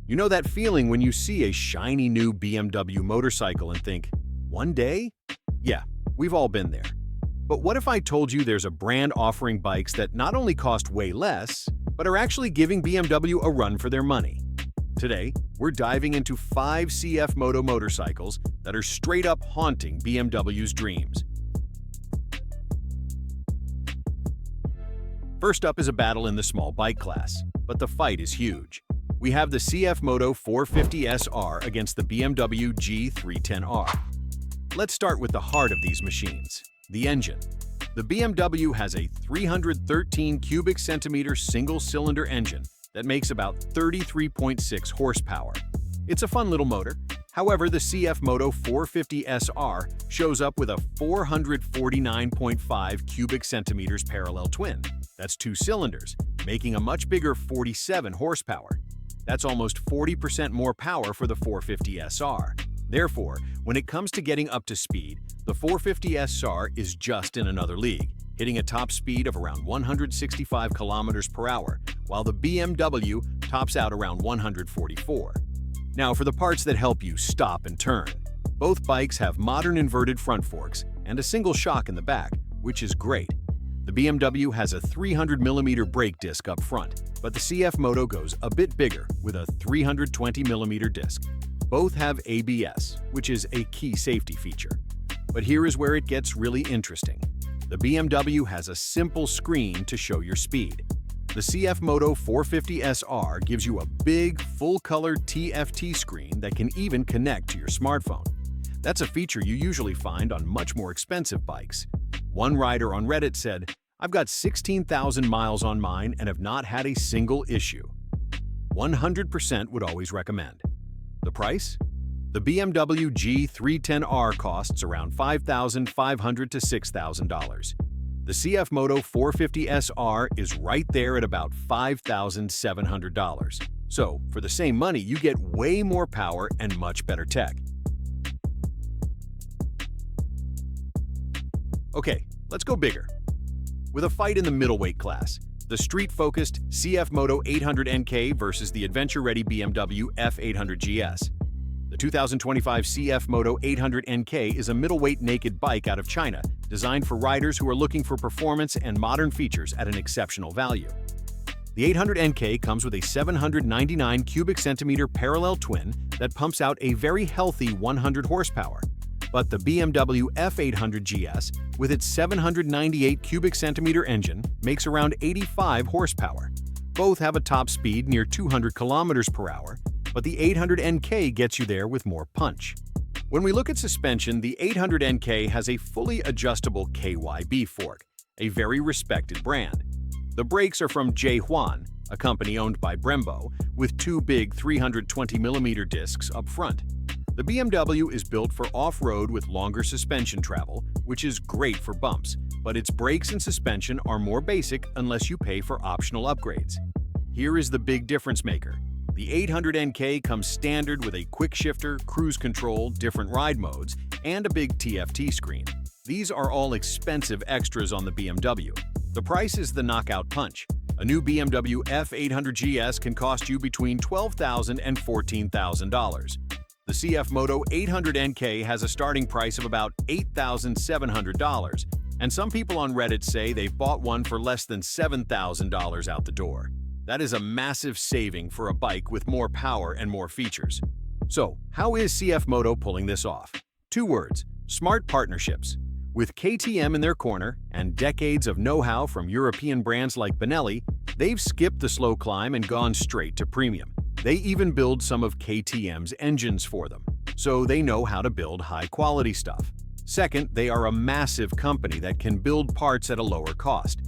You know that feeling when you see a shiny new BMW motorcycle and think, one day? Yeah, we've all been there. But what if I told you there's a brand offering bikes that not only cost way less, but are actually giving BMW a run for their money? Today, we're diving into 5 CF MOTO motorcycles that are straight up haunting BMW's dreams. First up is a battle in the small bike class, but the fight is huge. We have the CF MOTO 450SR against the BMW G310R. Let's start with the heart of these machines, the engine. The BMW has a 313 cubic centimeter single-cylinder engine that makes about 33.6 horsepower. It's a fun little motor. However, the CF MOTO 450SR shows up with a 449.5 cubic centimeters parallel twin. That's 2 cylinders, making a much bigger 47 horsepower. That's almost 40% more power for the 450SR. Therefore, when it comes to getting up to speed, the 450SR is just in another league, hitting a top speed of around 165 kilometers per hour, while the BMW tops out around 144. Now, for the parts that help you stop and turn. Both bikes have modern inverted front forks and a single shock in the back, which is great. The BMW has a 300mm brake disc up front, but the CF MOTO goes a bit bigger with a 320mm disc. Both have ABS, which is a key safety feature. But here is where it gets really interesting. The BMW has a simple screen to show your speed. The CF MOTO 450SR gives you a big, full-color TFT screen that can even connect to your smartphone. That's a feature you usually find on much more expensive bikes. One rider on Reddit said, "I've got 16,000 miles on mine and have not had a single issue." 100% would always recommend. The price? The BMW G310R costs around $5,500 to $6,000. The CF MOTO 450SR is right there at about $5,700. So, for the same money, you get way more power and much better tech. Okay, let's go bigger. With a fight in the middleweight class, the street-focused CF MOTO 800NK versus the adventure-ready BMW F800GS. The 2025 CF MOTO 800NK is a middleweight naked bike out of China, designed for riders who are looking for performance and modern features at an exceptional value. The 800NK comes with a 799 cubic centimeter parallel twin that pumps out a very healthy 100 horsepower. But the BMW F800GS, with its 798 cubic centimeter engine, makes around 85 horsepower. Both have a top speed near 200 kilometers per hour, but the 800NK gets you there with more punch. When we look at suspension, the 800NK has a fully adjustable KYB fork, a very respected brand. The brakes are from J-Huan, a company owned by Brembo, with 2 big 320mm discs up front. The BMW is built for off-road with longer suspension travel, which is great for bumps, but its brakes and suspension are more basic unless you pay for optional upgrades. Here is the big difference maker. The 800NK comes standard with a quick shifter, cruise control, different ride modes, and a big TFT screen. These are all expensive extras on the BMW. The price is the knockout punch. A new BMW F800GS can cost you between $12,000 and $14,000. The CF MOTO 800NK has a starting price of about $8,700, and some people on Reddit say they've bought one for less than $7,000 out the door. That is a massive saving for a bike with more power and more features. So, how is CF MOTO pulling this off? 2 words: smart partnerships. With KTM in their corner and decades of know-how from European brands like Benelli, they've skipped the slow climb and gone straight to premium. They even build some of KTM's engines for them, so they know how to build high-quality stuff. Second, they are a massive company that can build parts at a lower cost.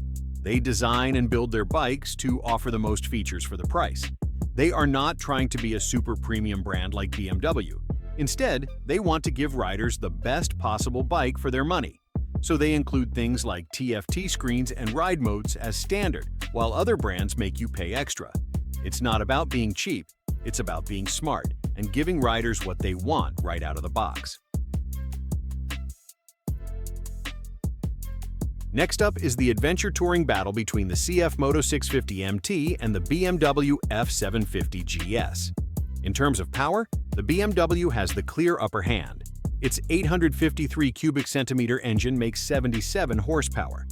They design and build their bikes to offer the most features for the price. They are not trying to be a super premium brand like BMW. Instead, they want to give riders the best possible bike for their money. So they include things like TFT screens and ride modes as standard, while other brands make you pay extra. It's not about being cheap, it's about being smart and giving riders what they want right out of the box. Next up is the adventure touring battle between the CF MOTO 650 MT and the BMW F750GS. In terms of power, the BMW has the clear upper hand. Its 853 cubic centimeter engine makes 77 horsepower.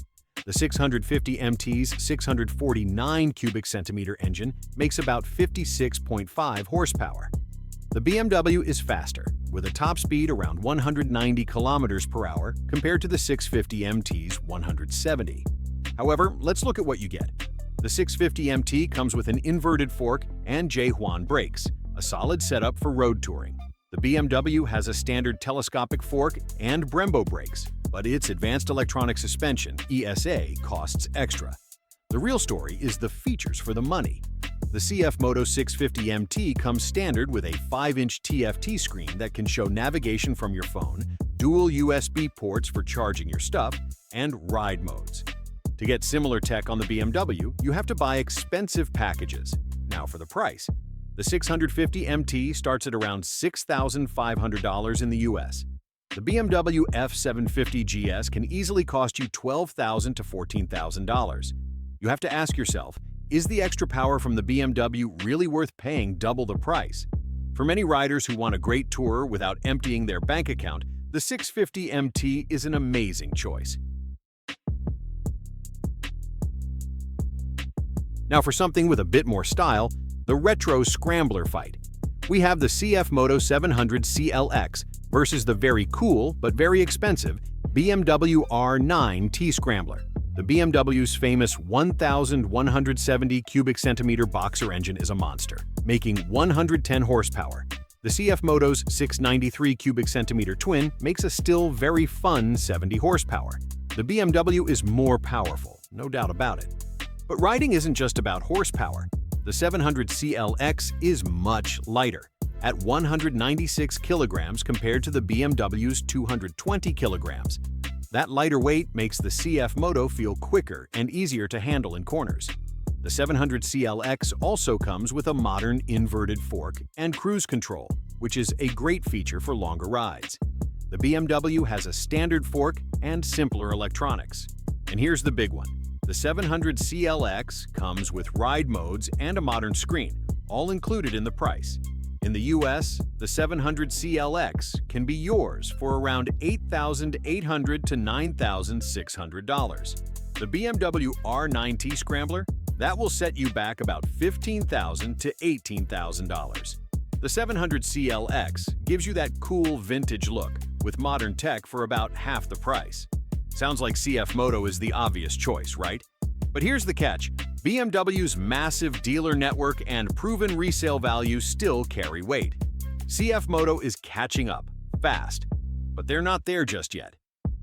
The 650 MT's 649 cubic centimeter engine makes about 56.5 horsepower. The BMW is faster, with a top speed around 190 kilometers per hour compared to the 650 MT's 170. However, let's look at what you get. The 650 MT comes with an inverted fork and J-Huan brakes, a solid setup for road touring. The BMW has a standard telescopic fork and Brembo brakes, but its advanced electronic suspension, ESA, costs extra. The real story is the features for the money. The CF MOTO 650 MT comes standard with a 5-inch TFT screen that can show navigation from your phone, dual USB ports for charging your stuff, and ride modes. To get similar tech on the BMW, you have to buy expensive packages. Now for the price. The 650 MT starts at around $6,500 in the US. The BMW F750GS can easily cost you $12,000 to $14,000. You have to ask yourself, is the extra power from the BMW really worth paying double the price? For many riders who want a great tour without emptying their bank account, the 650 MT is an amazing choice. Now for something with a bit more style, the retro Scrambler fight. We have the CF MOTO 700 CLX versus the very cool but very expensive BMW R9T Scrambler. The BMW's famous 1,170 cubic centimeter boxer engine is a monster, making 110 horsepower. The CF MOTO's 693 cubic centimeter twin makes a still very fun 70 horsepower. The BMW is more powerful, no doubt about it. But riding isn't just about horsepower. The 700 CLX is much lighter, at 196 kilograms compared to the BMW's 220 kilograms. That lighter weight makes the CF MOTO feel quicker and easier to handle in corners. The 700 CLX also comes with a modern inverted fork and cruise control, which is a great feature for longer rides. The BMW has a standard fork and simpler electronics. And here's the big one. The 700 CLX comes with ride modes and a modern screen, all included in the price. In the US, the 700 CLX can be yours for around $8,800 to $9,600. The BMW R9T Scrambler, that will set you back about $15,000 to $18,000. The 700 CLX gives you that cool vintage look with modern tech for about half the price. Sounds like CF MOTO is the obvious choice, right? But here's the catch. BMW's massive dealer network and proven resale value still carry weight. CF MOTO is catching up, fast, but they're not there just yet.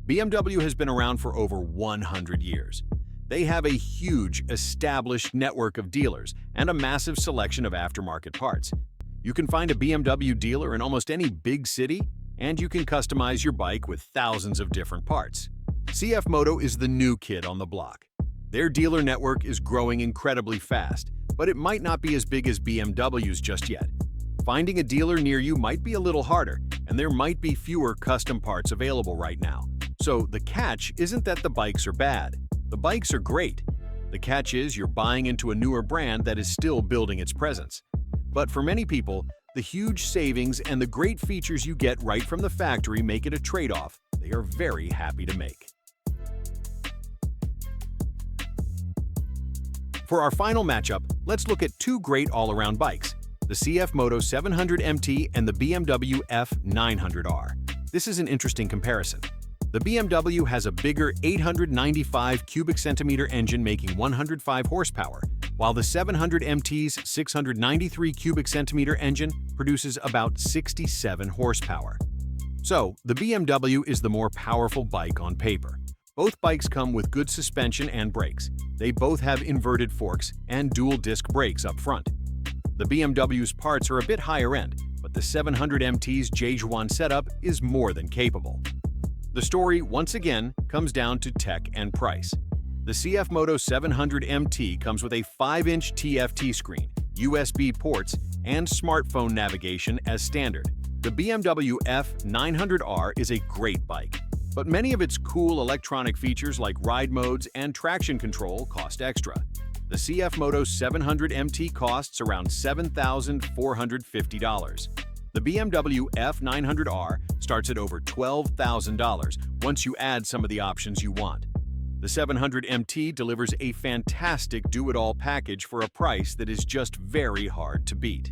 BMW has been around for over 100 years. They have a huge, established network of dealers and a massive selection of aftermarket parts. You can find a BMW dealer in almost any big city, and you can customize your bike with thousands of different parts. CF MOTO is the new kid on the block. Their dealer network is growing incredibly fast, but it might not be as big as BMW's just yet. Finding a dealer near you might be a little harder, and there might be fewer custom parts available right now. So the catch isn't that the bikes are bad. The bikes are great. The catch is you're buying into a newer brand that is still building its presence. But for many people, the huge savings and the great features you get right from the factory make it a trade-off they are very happy to make. For our final matchup, let's look at two great all-around bikes, the CF MOTO 700 MT and the BMW F900R. This is an interesting comparison. The BMW has a bigger 895 cubic centimeter engine making 105 horsepower, while the 700 MT's 693 cubic centimeter engine produces about 67 horsepower. So, the BMW is the more powerful bike on paper. Both bikes come with good suspension and brakes. They both have inverted forks and dual-disc brakes up front. The BMW's parts are a bit higher end, but the 700 MT's J-Huan setup is more than capable. The story, once again, comes down to tech and price. The CF MOTO 700 MT comes with a 5-inch TFT screen, USB ports, and smartphone navigation as standard. The BMW F900R is a great bike, but many of its cool electronic features like ride modes and traction control cost extra. The CF MOTO 700MT costs around $7,450. The BMW F900R starts at over $12,000 once you add some of the options you want. The 700MT delivers a fantastic do-it-all package for a price that is just very hard to beat.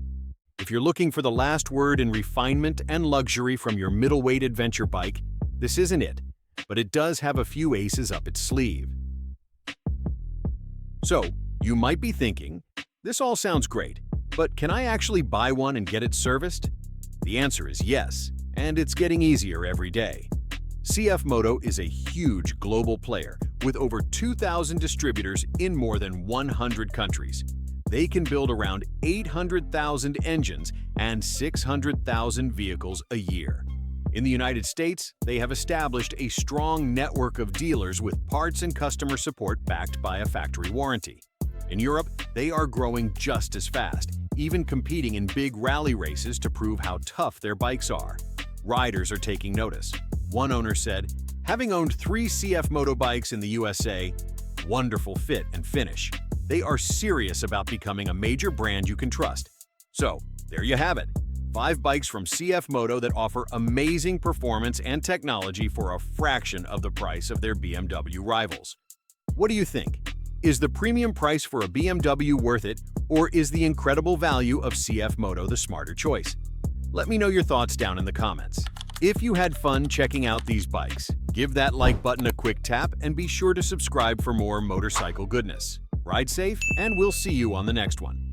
If you're looking for the last word in refinement and luxury from your middleweight adventure bike, this isn't it, but it does have a few aces up its sleeve. So, you might be thinking, this all sounds great, but can I actually buy one and get it serviced? The answer is yes, and it's getting easier every day. CF MOTO is a huge global player with over 2,000 distributors in more than 100 countries. They can build around 800,000 engines and 600,000 vehicles a year. In the United States, they have established a strong network of dealers with parts and customer support backed by a factory warranty. In Europe, they are growing just as fast, even competing in big rally races to prove how tough their bikes are. Riders are taking notice. One owner said, "Having owned 3 CF MOTO bikes in the USA, wonderful fit and finish. They are serious about becoming a major brand you can trust." So, there you have it. 5 bikes from CF MOTO that offer amazing performance and technology for a fraction of the price of their BMW rivals. What do you think? Is the premium price for a BMW worth it, or is the incredible value of CF MOTO the smarter choice? Let me know your thoughts down in the comments. If you had fun checking out these bikes, give that like button a quick tap and be sure to subscribe for more motorcycle goodness. Ride safe, and we'll see you on the next one.